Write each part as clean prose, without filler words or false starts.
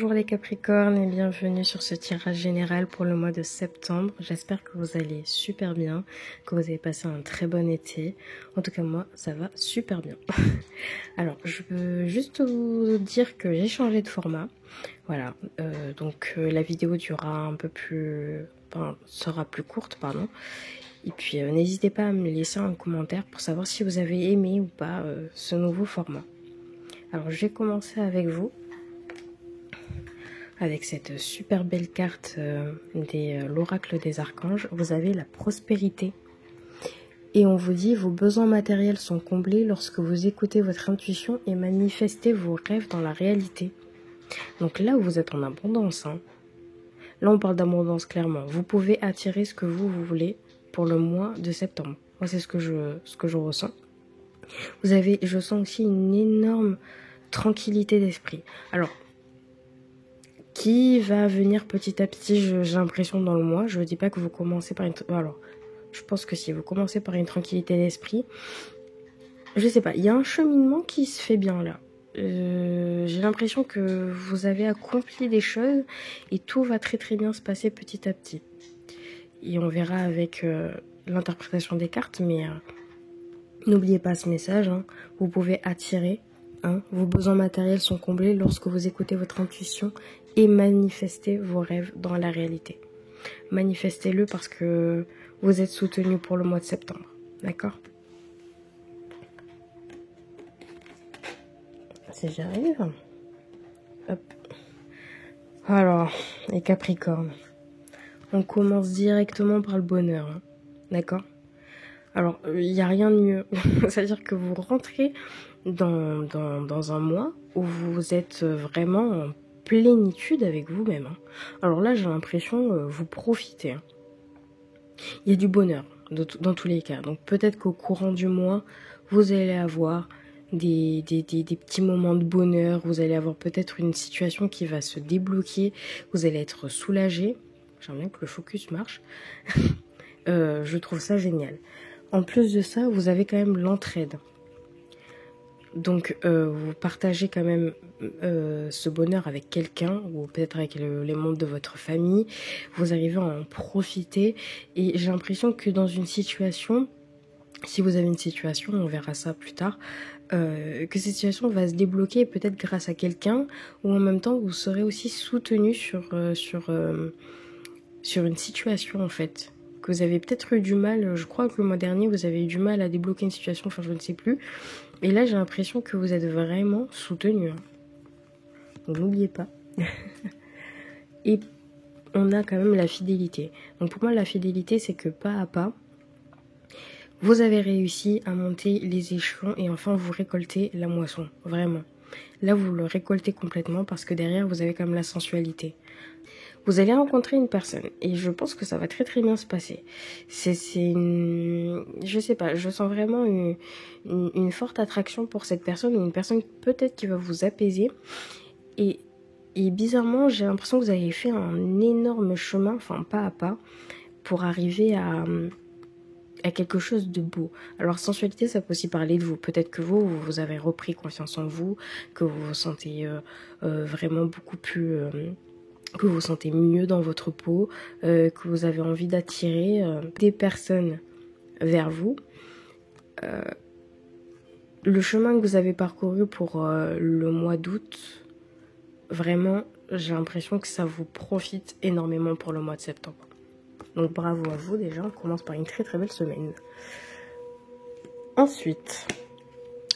Bonjour les Capricornes et bienvenue sur ce tirage général pour le mois de septembre. J'espère que vous allez super bien, que vous avez passé un très bon été. En tout cas moi ça va super bien. Alors je veux juste vous dire que j'ai changé de format. Voilà, donc la vidéo durera un peu plus... Enfin, sera plus courte, pardon. Et puis n'hésitez pas à me laisser un commentaire pour savoir si vous avez aimé ou pas ce nouveau format. Alors je vais commencer avec vous. Avec cette super belle carte de l'oracle des archanges, vous avez la prospérité. Et on vous dit, vos besoins matériels sont comblés lorsque vous écoutez votre intuition et manifestez vos rêves dans la réalité. Donc là, vous êtes en abondance. Hein. Là, on parle d'abondance clairement. Vous pouvez attirer ce que vous voulez pour le mois de septembre. Moi, c'est ce que je ressens. Vous avez, je sens aussi une énorme tranquillité d'esprit. Alors, qui va venir petit à petit, j'ai l'impression, dans le mois. Je ne dis pas que vous commencez par une... Alors, je pense que si vous commencez par une tranquillité d'esprit, je sais pas, il y a un cheminement qui se fait bien là. J'ai l'impression que vous avez accompli des choses et tout va très très bien se passer petit à petit. Et on verra avec l'interprétation des cartes, mais n'oubliez pas ce message, hein, vous pouvez attirer. Hein, vos besoins matériels sont comblés lorsque vous écoutez votre intuition et manifestez vos rêves dans la réalité. Manifestez-le parce que vous êtes soutenu pour le mois de septembre. D'accord? Si j'arrive. Hop. Alors, les Capricornes. On commence directement par le bonheur. Hein, d'accord? Alors, il n'y a rien de mieux. C'est-à-dire que vous rentrez dans un mois où vous êtes vraiment en plénitude avec vous-même. Hein. Alors là, j'ai l'impression vous profitez. Hein. Il y a du bonheur dans tous les cas. Donc peut-être qu'au courant du mois, vous allez avoir des petits moments de bonheur. Vous allez avoir peut-être une situation qui va se débloquer. Vous allez être soulagé. J'aime bien que le focus marche. Je trouve ça génial. En plus de ça, vous avez quand même l'entraide. Donc, vous partagez quand même ce bonheur avec quelqu'un ou peut-être avec les membres de votre famille. Vous arrivez à en profiter et j'ai l'impression que dans une situation, si vous avez une situation, on verra ça plus tard, que cette situation va se débloquer peut-être grâce à quelqu'un ou en même temps vous serez aussi soutenu sur une situation en fait. Que vous avez peut-être eu du mal, je crois que le mois dernier vous avez eu du mal à débloquer une situation, enfin je ne sais plus. Et là j'ai l'impression que vous êtes vraiment soutenu. Hein. Donc n'oubliez pas. Et on a quand même la fidélité. Donc pour moi la fidélité c'est que pas à pas, vous avez réussi à monter les échelons et enfin vous récoltez la moisson. Vraiment. Là vous le récoltez complètement parce que derrière vous avez quand même la sensualité. Vous allez rencontrer une personne et je pense que ça va très très bien se passer. Je sais pas, je sens vraiment une forte attraction pour cette personne ou une personne peut-être qui va vous apaiser. Et bizarrement, j'ai l'impression que vous avez fait un énorme chemin, enfin pas à pas, pour arriver à quelque chose de beau. Alors sensualité, ça peut aussi parler de vous. Peut-être que vous avez repris confiance en vous, que vous vous sentez vraiment beaucoup plus... que vous vous sentez mieux dans votre peau, que vous avez envie d'attirer des personnes vers vous. Le chemin que vous avez parcouru pour le mois d'août, vraiment, j'ai l'impression que ça vous profite énormément pour le mois de septembre. Donc bravo à vous déjà, on commence par une très très belle semaine. Ensuite,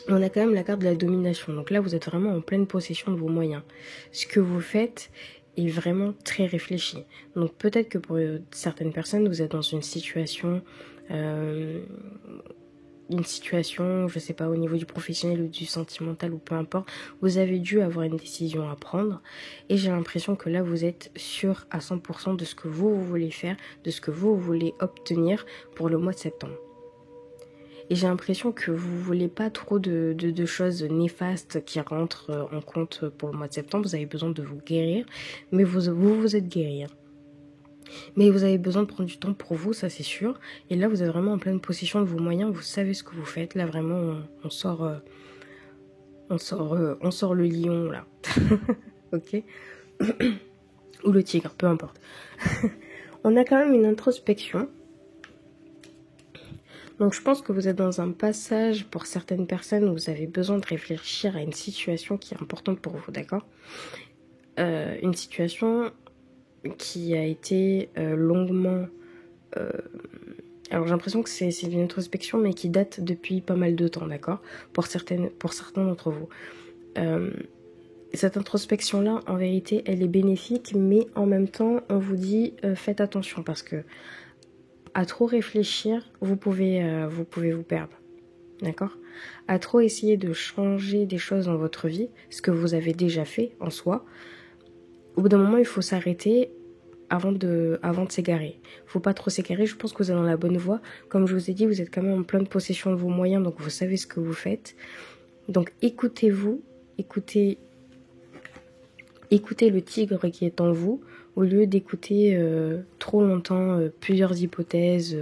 on a quand même la carte de la domination. Donc là, vous êtes vraiment en pleine possession de vos moyens. Ce que vous faites est vraiment très réfléchi. Donc peut-être que pour certaines personnes, vous êtes dans une situation, je sais pas, au niveau du professionnel ou du sentimental ou peu importe, vous avez dû avoir une décision à prendre. Et j'ai l'impression que là, vous êtes sûr à 100% de ce que vous voulez faire, de ce que vous voulez obtenir pour le mois de septembre. Et j'ai l'impression que vous voulez pas trop de choses néfastes qui rentrent en compte pour le mois de septembre. Vous avez besoin de vous guérir, mais vous êtes guérir. Mais vous avez besoin de prendre du temps pour vous, ça c'est sûr. Et là, vous êtes vraiment en pleine possession de vos moyens. Vous savez ce que vous faites. Là, vraiment, on sort le lion, là. Ok. ou le tigre, peu importe. On a quand même une introspection. Donc je pense que vous êtes dans un passage pour certaines personnes où vous avez besoin de réfléchir à une situation qui est importante pour vous, d'accord? Une situation qui a été longuement... alors j'ai l'impression que c'est une introspection mais qui date depuis pas mal de temps, d'accord? Pour certains d'entre vous. Cette introspection-là, en vérité, elle est bénéfique, mais en même temps, on vous dit faites attention parce que à trop réfléchir, vous pouvez vous perdre. D'accord? À trop essayer de changer des choses dans votre vie, ce que vous avez déjà fait en soi, au bout d'un moment, il faut s'arrêter avant de s'égarer. Il ne faut pas trop s'égarer, je pense que vous êtes dans la bonne voie. Comme je vous ai dit, vous êtes quand même en pleine possession de vos moyens, donc vous savez ce que vous faites. Donc écoutez-vous, écoutez le tigre qui est en vous, au lieu d'écouter trop longtemps plusieurs hypothèses.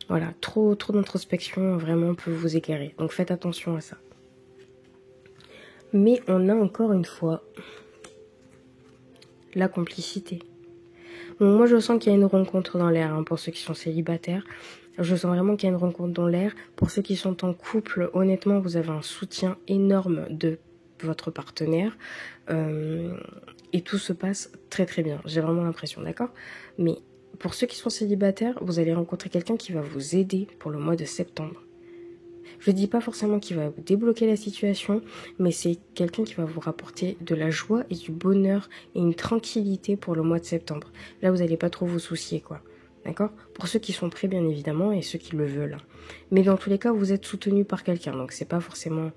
Voilà, trop d'introspection vraiment peut vous égarer. Donc faites attention à ça. Mais on a encore une fois la complicité. Donc moi je sens qu'il y a une rencontre dans l'air hein, pour ceux qui sont célibataires. Je sens vraiment qu'il y a une rencontre dans l'air. Pour ceux qui sont en couple, honnêtement, vous avez un soutien énorme de votre partenaire. Et tout se passe très très bien. J'ai vraiment l'impression, d'accord? Mais pour ceux qui sont célibataires, vous allez rencontrer quelqu'un qui va vous aider pour le mois de septembre. Je ne dis pas forcément qu'il va débloquer la situation, mais c'est quelqu'un qui va vous rapporter de la joie et du bonheur et une tranquillité pour le mois de septembre. Là, vous n'allez pas trop vous soucier, quoi. D'accord? Pour ceux qui sont prêts, bien évidemment, et ceux qui le veulent. Mais dans tous les cas, vous êtes soutenu par quelqu'un, donc c'est pas forcément...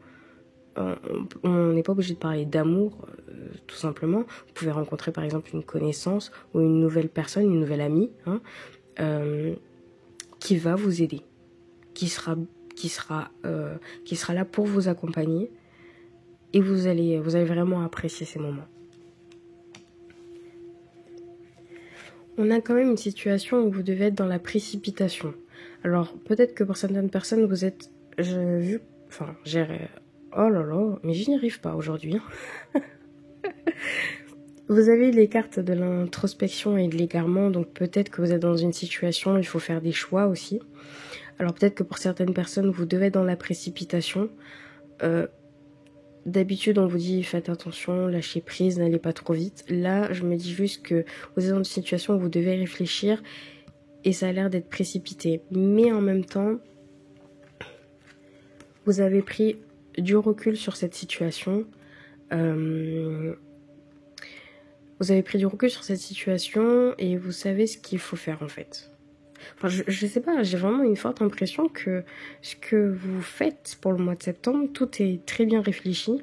on n'est pas obligé de parler d'amour, tout simplement. Vous pouvez rencontrer, par exemple, une connaissance ou une nouvelle personne, une nouvelle amie, hein, qui va vous aider, qui sera là pour vous accompagner et vous allez vraiment apprécier ces moments. On a quand même une situation où vous devez être dans la précipitation. Alors peut-être que pour certaines personnes vous êtes, oh là là, mais je n'y arrive pas aujourd'hui. Vous avez les cartes de l'introspection et de l'égarement, donc peut-être que vous êtes dans une situation où il faut faire des choix aussi. Alors peut-être que pour certaines personnes, vous devez être dans la précipitation. D'habitude, on vous dit faites attention, lâchez prise, n'allez pas trop vite. Là, je me dis juste que vous êtes dans une situation où vous devez réfléchir et ça a l'air d'être précipité. Mais en même temps, vous avez pris du recul sur cette situation. Vous avez pris du recul sur cette situation et vous savez ce qu'il faut faire en fait. Enfin, je sais pas, j'ai vraiment une forte impression que ce que vous faites pour le mois de septembre, tout est très bien réfléchi,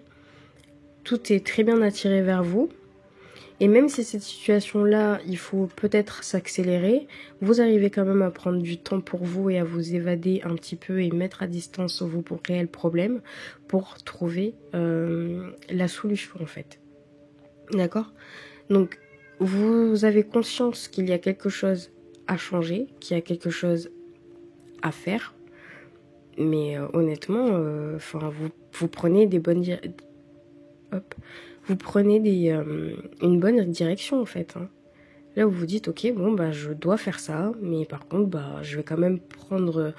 tout est très bien attiré vers vous. Et même si cette situation-là, il faut peut-être s'accélérer, vous arrivez quand même à prendre du temps pour vous et à vous évader un petit peu et mettre à distance vos réels problèmes pour trouver la solution en fait. D'accord ? Donc, vous avez conscience qu'il y a quelque chose à changer, qu'il y a quelque chose à faire. Mais honnêtement, vous prenez des bonnes une bonne direction en fait. Hein. Là où vous dites ok bon bah je dois faire ça, mais par contre bah je vais quand même prendre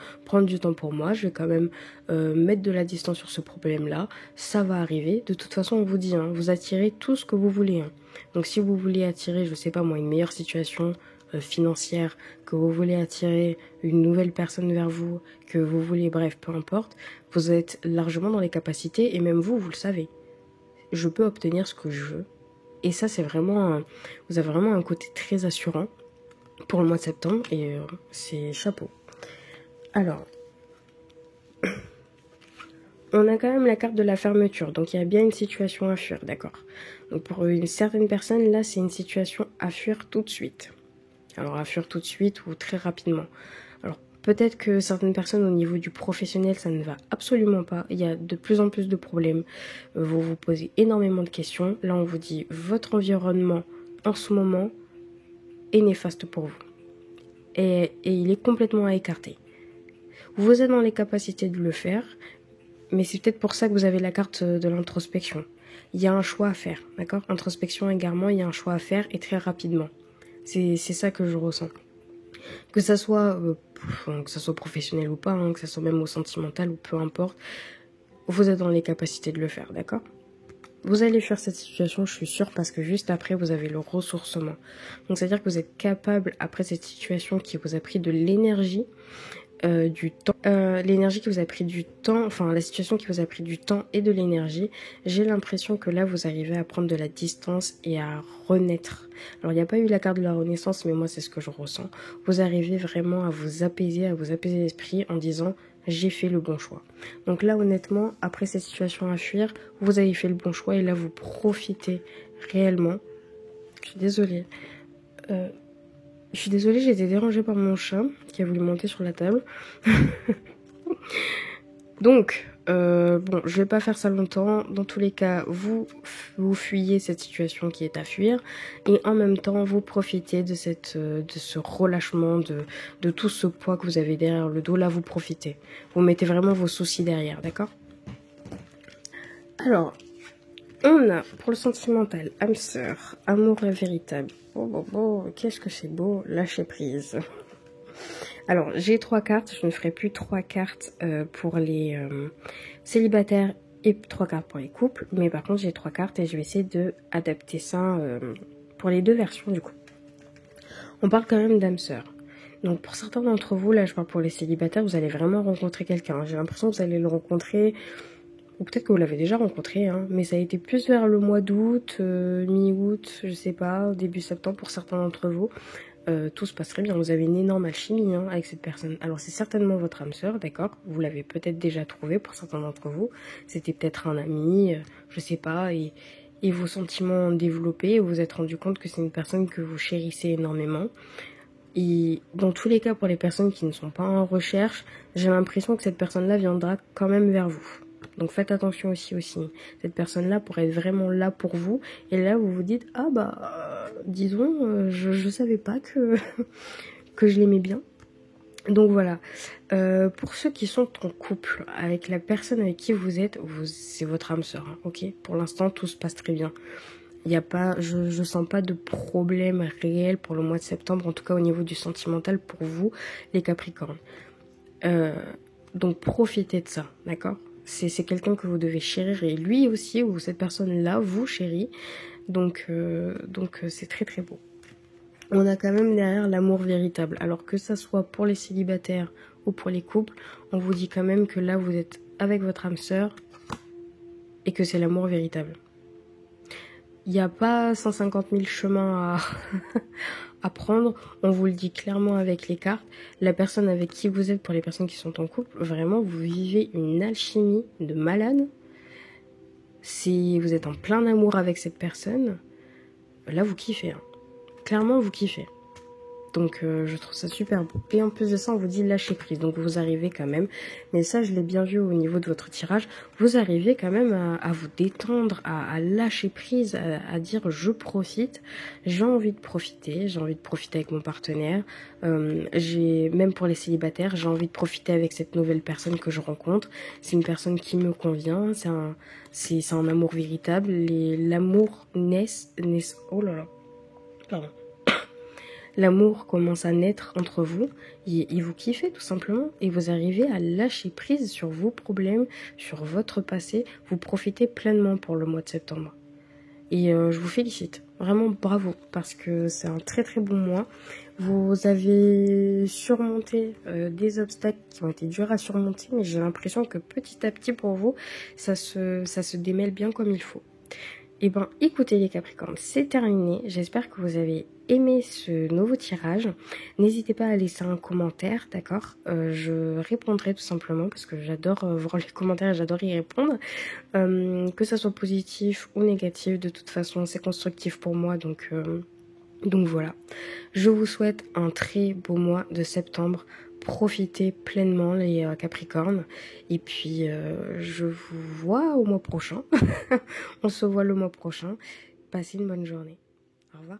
du temps pour moi, je vais quand même mettre de la distance sur ce problème là, ça va arriver. De toute façon on vous dit hein, vous attirez tout ce que vous voulez. Hein. Donc si vous voulez attirer je sais pas moi une meilleure situation financière, que vous voulez attirer une nouvelle personne vers vous, que vous voulez bref peu importe, vous êtes largement dans les capacités et même vous le savez. Je peux obtenir ce que je veux. Et ça, c'est vraiment... vous avez vraiment un côté très assurant pour le mois de septembre. Et c'est chapeau. Alors, on a quand même la carte de la fermeture. Donc, il y a bien une situation à fuir, d'accord. Donc, pour une certaine personne, là, c'est une situation à fuir tout de suite. Alors, à fuir tout de suite ou très rapidement. Alors, peut-être que certaines personnes au niveau du professionnel, ça ne va absolument pas. Il y a de plus en plus de problèmes. Vous vous posez énormément de questions. Là, on vous dit, votre environnement, en ce moment, est néfaste pour vous. Et il est complètement à écarter. Vous êtes dans les capacités de le faire, mais c'est peut-être pour ça que vous avez la carte de l'introspection. Il y a un choix à faire, d'accord? Introspection également, il y a un choix à faire et très rapidement. C'est ça que je ressens. Que ça soit professionnel ou pas, hein, que ça soit même au sentimental ou peu importe, vous êtes dans les capacités de le faire, d'accord? Vous allez fuir cette situation, je suis sûre, parce que juste après, vous avez le ressourcement. Donc, c'est-à-dire que vous êtes capable, après cette situation qui vous a pris de l'énergie, du temps, l'énergie qui vous a pris du temps, enfin la situation qui vous a pris du temps et de l'énergie, j'ai l'impression que là vous arrivez à prendre de la distance et à renaître. Alors il n'y a pas eu la carte de la renaissance, mais moi c'est ce que je ressens. Vous arrivez vraiment à vous apaiser l'esprit en disant j'ai fait le bon choix. Donc là honnêtement, après cette situation à fuir, vous avez fait le bon choix et là vous profitez réellement. Je suis désolée. J'ai été dérangée par mon chat qui a voulu monter sur la table. Donc, bon, je vais pas faire ça longtemps. Dans tous les cas, vous fuyez cette situation qui est à fuir. Et en même temps, vous profitez de ce relâchement, de tout ce poids que vous avez derrière le dos. Là, vous profitez. Vous mettez vraiment vos soucis derrière, d'accord? Alors, on a pour le sentimental, âme sœur, amour véritable. Oh, qu'est-ce que c'est beau, lâcher prise. Alors, j'ai 3 cartes, je ne ferai plus 3 cartes pour les célibataires et 3 cartes pour les couples. Mais par contre, j'ai 3 cartes et je vais essayer d'adapter ça pour les deux versions du coup. On parle quand même d'âme sœur. Donc pour certains d'entre vous, là je parle pour les célibataires, vous allez vraiment rencontrer quelqu'un. J'ai l'impression que vous allez le rencontrer, ou peut-être que vous l'avez déjà rencontré, hein, mais ça a été plus vers le mois d'août, mi-août, je sais pas, début septembre pour certains d'entre vous. Tout se passe très bien, vous avez une énorme alchimie hein, avec cette personne. Alors c'est certainement votre âme sœur, d'accord? Vous l'avez peut-être déjà trouvé pour certains d'entre vous. C'était peut-être un ami, je sais pas, et vos sentiments ont développé, vous vous êtes rendu compte que c'est une personne que vous chérissez énormément. Et dans tous les cas, pour les personnes qui ne sont pas en recherche, j'ai l'impression que cette personne-là viendra quand même vers vous. Donc faites attention aussi. Cette personne-là pourrait être vraiment là pour vous. Et là, vous vous dites, ah bah, disons, je savais pas que, que je l'aimais bien. Donc voilà. Pour ceux qui sont en couple avec la personne avec qui vous êtes, c'est votre âme sœur, hein, ok? Pour l'instant, tout se passe très bien. Il y a pas, je sens pas de problème réel pour le mois de septembre, en tout cas au niveau du sentimental pour vous, les Capricornes. Donc profitez de ça, d'accord? C'est quelqu'un que vous devez chérir et lui aussi, ou cette personne-là, vous chérit. Donc c'est très très beau. On a quand même derrière l'amour véritable. Alors que ça soit pour les célibataires ou pour les couples, on vous dit quand même que là vous êtes avec votre âme sœur et que c'est l'amour véritable. Il n'y a pas 150 000 chemins à prendre, on vous le dit clairement avec les cartes. La personne avec qui vous êtes, pour les personnes qui sont en couple, vraiment vous vivez une alchimie de malade. Si vous êtes en plein amour avec cette personne, là vous kiffez, hein. Clairement vous kiffez. Donc je trouve ça super beau. Et en plus de ça, on vous dit lâcher prise. Donc vous arrivez quand même, mais ça je l'ai bien vu au niveau de votre tirage, vous arrivez quand même à vous détendre, à lâcher prise, à dire je profite, j'ai envie de profiter avec mon partenaire. Même pour les célibataires, j'ai envie de profiter avec cette nouvelle personne que je rencontre. C'est une personne qui me convient, c'est un amour véritable. L'amour oh là là, pardon. L'amour commence à naître entre vous, et vous kiffez tout simplement, et vous arrivez à lâcher prise sur vos problèmes, sur votre passé, vous profitez pleinement pour le mois de septembre. Et je vous félicite, vraiment bravo, parce que c'est un très très bon mois. Vous avez surmonté des obstacles qui ont été durs à surmonter, mais j'ai l'impression que petit à petit pour vous, ça se démêle bien comme il faut. Et ben écoutez les Capricornes, c'est terminé. J'espère que vous avez aimé ce nouveau tirage. N'hésitez pas à laisser un commentaire, d'accord? Je répondrai tout simplement parce que j'adore voir les commentaires et j'adore y répondre. Que ça soit positif ou négatif, de toute façon c'est constructif pour moi, donc voilà. Je vous souhaite un très beau mois de septembre. Profitez pleinement les Capricornes. Et puis je vous vois au mois prochain. On se voit le mois prochain. Passez une bonne journée. Au revoir.